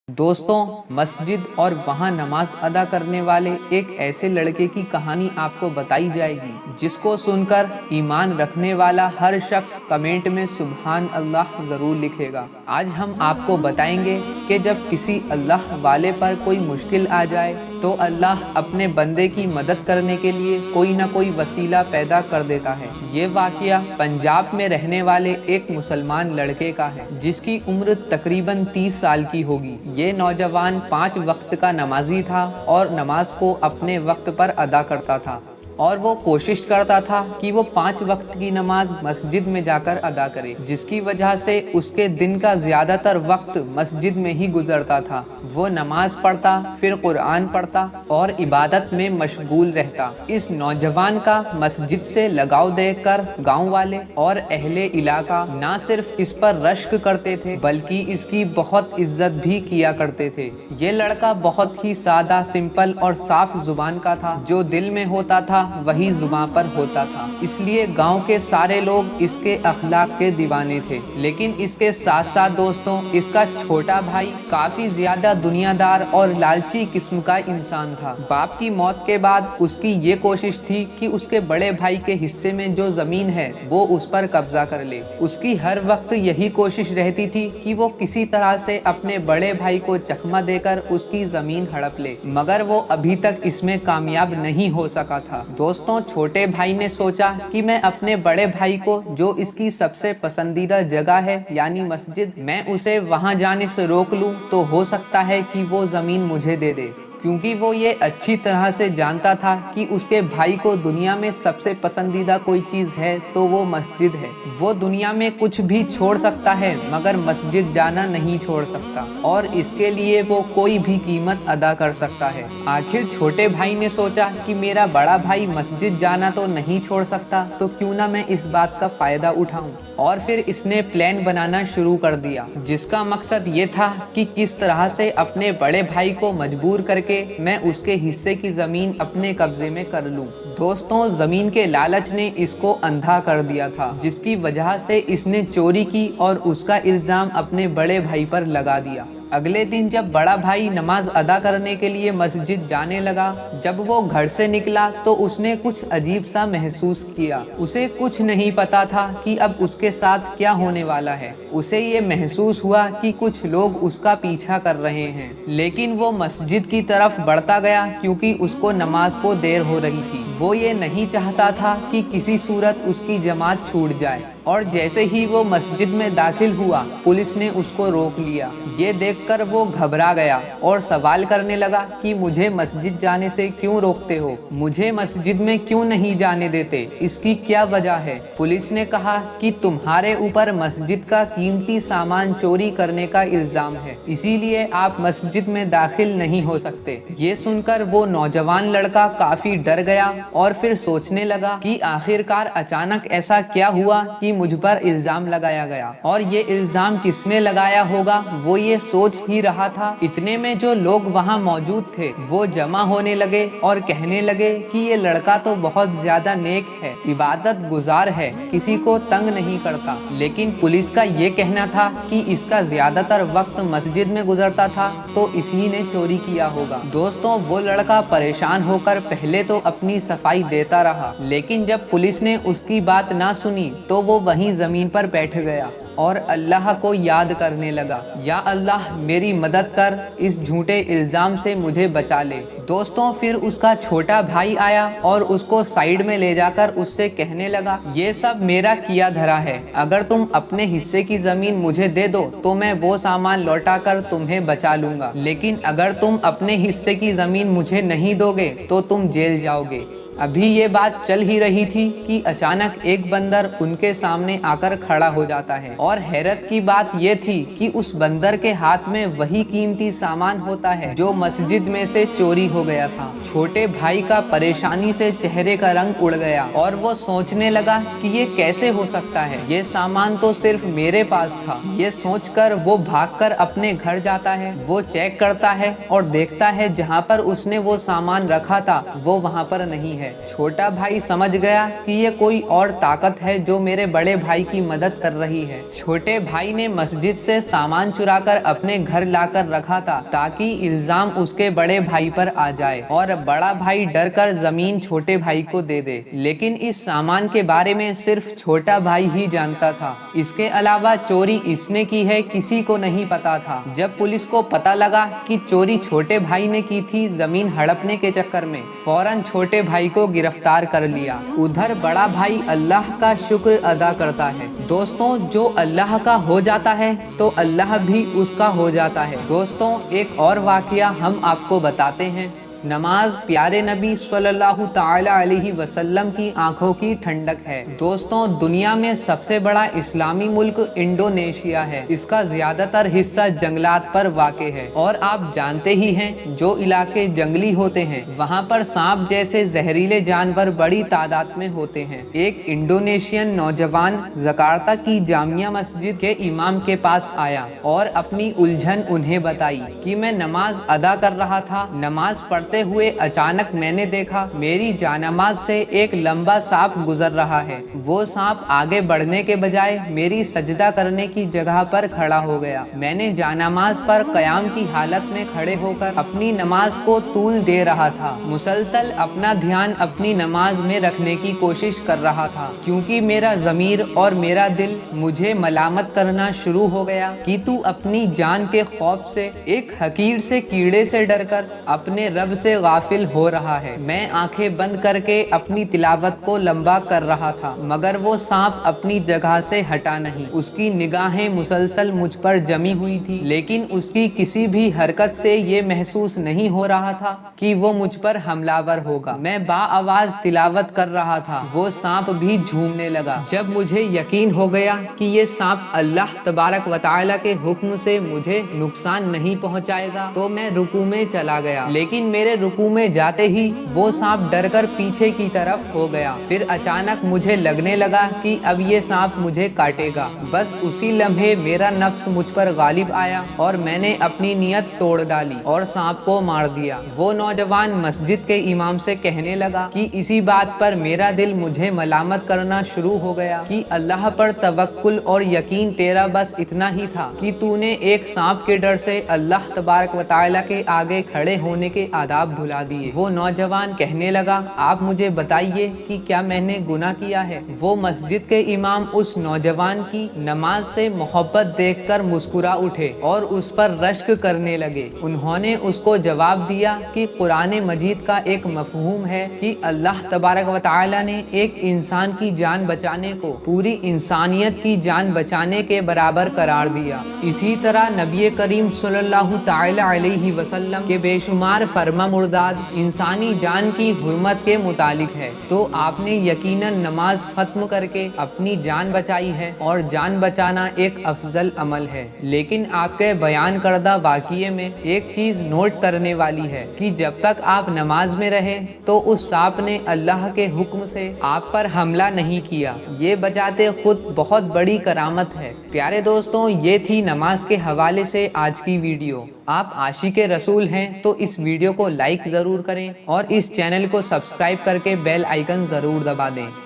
दोस्तों, मस्जिद और वहाँ नमाज अदा करने वाले एक ऐसे लड़के की कहानी आपको बताई जाएगी जिसको सुनकर ईमान रखने वाला हर शख्स कमेंट में सुभान अल्लाह ज़रूर लिखेगा। आज हम आपको बताएंगे कि जब किसी अल्लाह वाले पर कोई मुश्किल आ जाए तो अल्लाह अपने बंदे की मदद करने के लिए कोई ना कोई वसीला पैदा कर देता है। ये वाक़या पंजाब में रहने वाले एक मुसलमान लड़के का है जिसकी उम्र तकरीबन 30 साल की होगी। ये नौजवान 5 वक्त का नमाजी था और नमाज को अपने वक्त पर अदा करता था और वो कोशिश करता था कि वो 5 वक्त की नमाज मस्जिद में जाकर अदा करे, जिसकी वजह से उसके दिन का ज़्यादातर वक्त मस्जिद में ही गुजरता था। वो नमाज पढ़ता, फिर कुरान पढ़ता और इबादत में मशगूल रहता। इस नौजवान का मस्जिद से लगाव देखकर गांव वाले और अहले इलाका ना सिर्फ इस पर रश्क करते थे बल्कि इसकी बहुत इज्जत भी किया करते थे। ये लड़का बहुत ही सादा, सिंपल और साफ जुबान का था। जो दिल में होता था वही जुबान पर होता था, इसलिए गांव के सारे लोग इसके अखलाक के दीवाने थे। लेकिन इसके साथ साथ दोस्तों, इसका छोटा भाई काफी ज्यादा दुनियादार और लालची किस्म का इंसान था। बाप की मौत के बाद उसकी ये कोशिश थी कि उसके बड़े भाई के हिस्से में जो जमीन है वो उस पर कब्जा कर ले। उसकी हर वक्त यही कोशिश रहती थी कि वो किसी तरह से अपने बड़े भाई को चकमा देकर उसकी जमीन हड़प ले, मगर वो अभी तक इसमें कामयाब नहीं हो सका था। दोस्तों, छोटे भाई ने सोचा कि मैं अपने बड़े भाई को, जो इसकी सबसे पसंदीदा जगह है यानी मस्जिद, मैं उसे वहां जाने से रोक लूं तो हो सकता है कि वो जमीन मुझे दे दे, क्योंकि वो ये अच्छी तरह से जानता था कि उसके भाई को दुनिया में सबसे पसंदीदा कोई चीज़ है तो वो मस्जिद है। वो दुनिया में कुछ भी छोड़ सकता है मगर मस्जिद जाना नहीं छोड़ सकता, और इसके लिए वो कोई भी कीमत अदा कर सकता है। आखिर छोटे भाई ने सोचा कि मेरा बड़ा भाई मस्जिद जाना तो नहीं छोड़ सकता, तो क्यों ना मैं इस बात का फ़ायदा उठाऊं। और फिर इसने प्लान बनाना शुरू कर दिया, जिसका मकसद ये था कि किस तरह से अपने बड़े भाई को मजबूर करके मैं उसके हिस्से की ज़मीन अपने कब्जे में कर लूं। दोस्तों, ज़मीन के लालच ने इसको अंधा कर दिया था, जिसकी वजह से इसने चोरी की और उसका इल्ज़ाम अपने बड़े भाई पर लगा दिया। अगले दिन जब बड़ा भाई नमाज अदा करने के लिए मस्जिद जाने लगा, जब वो घर से निकला तो उसने कुछ अजीब सा महसूस किया। उसे कुछ नहीं पता था कि अब उसके साथ क्या होने वाला है। उसे ये महसूस हुआ कि कुछ लोग उसका पीछा कर रहे हैं, लेकिन वो मस्जिद की तरफ बढ़ता गया क्योंकि उसको नमाज को देर हो रही थी। वो ये नहीं चाहता था कि किसी सूरत उसकी जमात छूट जाए, और जैसे ही वो मस्जिद में दाखिल हुआ पुलिस ने उसको रोक लिया। ये देखकर वो घबरा गया और सवाल करने लगा कि मुझे मस्जिद जाने से क्यों रोकते हो, मुझे मस्जिद में क्यों नहीं जाने देते, इसकी क्या वजह है। पुलिस ने कहा कि तुम्हारे ऊपर मस्जिद का कीमती सामान चोरी करने का इल्ज़ाम है, इसीलिए आप मस्जिद में दाखिल नहीं हो सकते। ये सुनकर वो नौजवान लड़का काफ़ी डर गया और फिर सोचने लगा कि आखिरकार अचानक ऐसा क्या हुआ कि मुझ पर इल्जाम लगाया गया, और ये इल्जाम किसने लगाया होगा वो ये सोच ही रहा था। इतने में जो लोग वहाँ मौजूद थे वो जमा होने लगे और कहने लगे कि ये लड़का तो बहुत ज्यादा नेक है, इबादत गुजार है, किसी को तंग नहीं करता। लेकिन पुलिस का ये कहना था कि इसका ज्यादातर वक्त मस्जिद में गुजरता था तो इसी ने चोरी किया होगा। दोस्तों, वो लड़का परेशान होकर पहले तो अपनी सफाई देता रहा, लेकिन जब पुलिस ने उसकी बात ना सुनी तो वो वहीं ज़मीन पर बैठ गया और अल्लाह को याद करने लगा, या अल्लाह मेरी मदद कर, इस झूठे इल्ज़ाम से मुझे बचा ले। दोस्तों, फिर उसका छोटा भाई आया और उसको साइड में ले जाकर उससे कहने लगा, ये सब मेरा किया धरा है, अगर तुम अपने हिस्से की ज़मीन मुझे दे दो तो मैं वो सामान लौटा कर तुम्हें बचा लूँगा, लेकिन अगर तुम अपने हिस्से की ज़मीन मुझे नहीं दोगे तो तुम जेल जाओगे। अभी ये बात चल ही रही थी कि अचानक एक बंदर उनके सामने आकर खड़ा हो जाता है, और हैरत की बात ये थी कि उस बंदर के हाथ में वही कीमती सामान होता है जो मस्जिद में से चोरी हो गया था। छोटे भाई का परेशानी से चेहरे का रंग उड़ गया और वो सोचने लगा कि ये कैसे हो सकता है, ये सामान तो सिर्फ मेरे पास था। ये सोचकर वो भागकर अपने घर जाता है। वो चेक करता है और देखता है जहाँ पर उसने वो सामान रखा था वो वहाँ पर नहीं है। है। छोटा भाई समझ गया कि ये कोई और ताकत है जो मेरे बड़े भाई की मदद कर रही है। छोटे भाई ने मस्जिद से सामान चुराकर अपने घर लाकर रखा था ताकि इल्जाम उसके बड़े भाई पर आ जाए और बड़ा भाई डर कर जमीन छोटे भाई को दे दे। लेकिन इस सामान के बारे में सिर्फ छोटा भाई ही जानता था। इसके अलावा चोरी इसने की है किसी को नहीं पता था। जब पुलिस को पता लगा कि चोरी छोटे भाई ने की थी जमीन हड़पने के चक्कर में, फौरन छोटे भाई को गिरफ्तार कर लिया। उधर बड़ा भाई अल्लाह का शुक्र अदा करता है। दोस्तों, जो अल्लाह का हो जाता है तो अल्लाह भी उसका हो जाता है। दोस्तों, एक और वाकया हम आपको बताते हैं। नमाज प्यारे नबी सल्लल्लाहु ताला अलैहि वसल्लम की आंखों की ठंडक है। दोस्तों, दुनिया में सबसे बड़ा इस्लामी मुल्क इंडोनेशिया है। इसका ज्यादातर हिस्सा जंगलात पर वाक़े है और आप जानते ही हैं जो इलाके जंगली होते हैं वहाँ पर सांप जैसे जहरीले जानवर बड़ी तादाद में होते हैं। एक इंडोनेशियन नौजवान जकार्ता की जामिया मस्जिद के इमाम के पास आया और अपनी उलझन उन्हें बताई कि मैं नमाज अदा कर रहा था। नमाज पढ़ते हुए अचानक मैंने देखा मेरी जानामाज से एक लंबा सांप गुजर रहा है। वो सांप आगे बढ़ने के बजाय मेरी सजदा करने की जगह पर खड़ा हो गया। मैंने जानामाज पर कयाम की हालत में खड़े होकर अपनी नमाज को तूल दे रहा था। मुसलसल अपना ध्यान अपनी नमाज में रखने की कोशिश कर रहा था क्योंकि मेरा ज़मीर और मेरा दिल मुझे मलामत करना शुरू हो गया कि तू अपनी जान के खौफ से एक हकीर से कीड़े से डरकर अपने रब से गाफिल हो रहा है। मैं आंखें बंद करके अपनी तिलावत को लंबा कर रहा था मगर वो सांप अपनी जगह से हटा नहीं। उसकी निगाहें मुसलसल मुझ पर जमी हुई थी लेकिन उसकी किसी भी हरकत से ये महसूस नहीं हो रहा था कि वो मुझ पर हमलावर होगा। मैं बाआवाज तिलावत कर रहा था, वो सांप भी झूमने लगा। जब मुझे यकीन हो गया कि ये सांप अल्लाह तबारक व तआला के हुक्म से मुझे नुकसान नहीं पहुंचाएगा तो मैं रुकू में चला गया। लेकिन मेरे रुकू में जाते ही वो सांप डरकर पीछे की तरफ हो गया। फिर अचानक मुझे लगने लगा कि अब ये सांप मुझे काटेगा। बस उसी लम्हे मेरा नफ्स मुझ पर गालिब आया और मैंने अपनी नियत तोड़ डाली और सांप को मार दिया। वो नौजवान मस्जिद के इमाम से कहने लगा कि इसी बात पर मेरा दिल मुझे मलामत करना शुरू हो गया कि अल्लाह पर तवक्कुल और यकीन तेरा बस इतना ही था कि तूने एक सांप के डर से अल्लाह तबारक व तआला के आगे खड़े होने के आदाब भुला दिए। वो नौजवान कहने लगा, आप मुझे बताइए कि क्या मैंने गुनाह किया है। वो मस्जिद के इमाम उस नौजवान की नमाज से मोहब्बत देखकर मुस्कुरा उठे और उस पर रश्क करने लगे। उन्होंने उसको जवाब दिया कि कुरान मजीद का एक मफहूम है कि अल्लाह तबारक व तआला ने एक इंसान की जान बचाने को पूरी इंसानियत की जान बचाने के बराबर करार दिया। इसी तरह नबी करीम सल्लल्लाहु ताला अलैहि वसल्लम के बेशुमार फरमा मुर्दाद इंसानी जान की हुर्मत के मुतालिक है। तो आपने यकीनन नमाज खत्म करके अपनी जान बचाई है और जान बचाना एक अफजल अमल है। लेकिन आपके बयान करदा वाक़ये में एक चीज़ नोट करने वाली है कि जब तक आप नमाज में रहे तो उस सांप ने अल्लाह के हुक्म से आप पर हमला नहीं किया। ये बजाते खुद बहुत बड़ी करामत है। प्यारे दोस्तों, ये थी नमाज के हवाले से आज की वीडियो। आप आशिक़े रसूल हैं तो इस वीडियो को लाइक ज़रूर करें और इस चैनल को सब्सक्राइब करके बेल आइकन ज़रूर दबा दें।